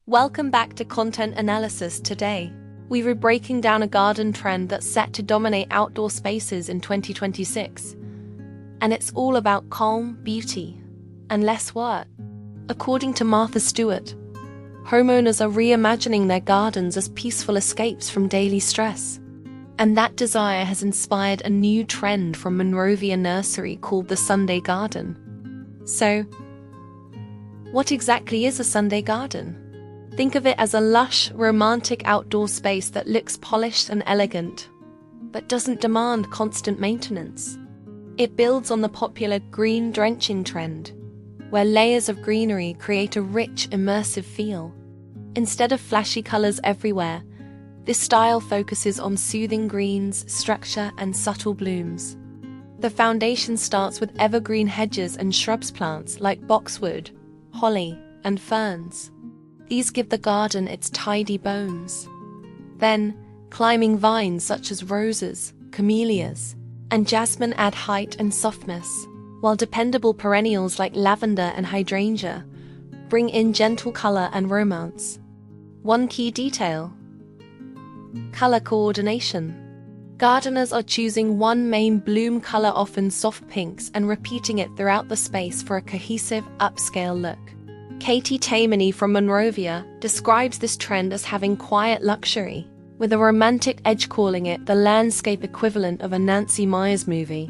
Welcome back to Content Analysis. Today, we were breaking down a garden trend that's set to dominate outdoor spaces in 2026. And it's all about calm, beauty, and less work. According to Martha Stewart, homeowners are reimagining their gardens as peaceful escapes from daily stress. And that desire has inspired a new trend from Monrovia Nursery called the Sunday Garden. So, what exactly is a Sunday garden? Think of it as a lush, romantic outdoor space that looks polished and elegant, but doesn't demand constant maintenance. It builds on the popular green drenching trend, where layers of greenery create a rich, immersive feel. Instead of flashy colors everywhere, this style focuses on soothing greens, structure, and subtle blooms. The foundation starts with evergreen hedges and shrubs plants like boxwood, holly, and ferns. These give the garden its tidy bones. Then, climbing vines such as roses, camellias, and jasmine add height and softness, while dependable perennials like lavender and hydrangea bring in gentle color and romance. One key detail: color coordination. Gardeners are choosing one main bloom color, often soft pinks, and repeating it throughout the space for a cohesive, upscale look. Katie Taimony from Monrovia describes this trend as having quiet luxury, with a romantic edge, calling it the landscape equivalent of a Nancy Meyers movie.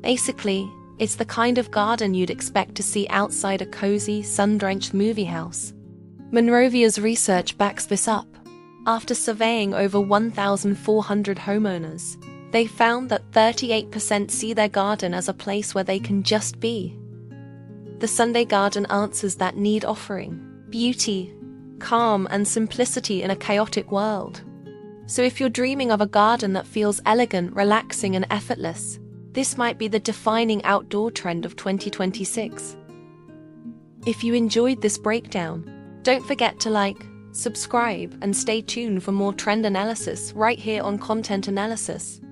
Basically, it's the kind of garden you'd expect to see outside a cozy, sun-drenched movie house. Monrovia's research backs this up. After surveying over 1,400 homeowners, they found that 38% see their garden as a place where they can just be. The Sunday garden answers that need, offering beauty, calm, and simplicity in a chaotic world. So if you're dreaming of a garden that feels elegant, relaxing, and effortless, this might be the defining outdoor trend of 2026. If you enjoyed this breakdown, don't forget to like, subscribe, and stay tuned for more trend analysis right here on Content Analysis.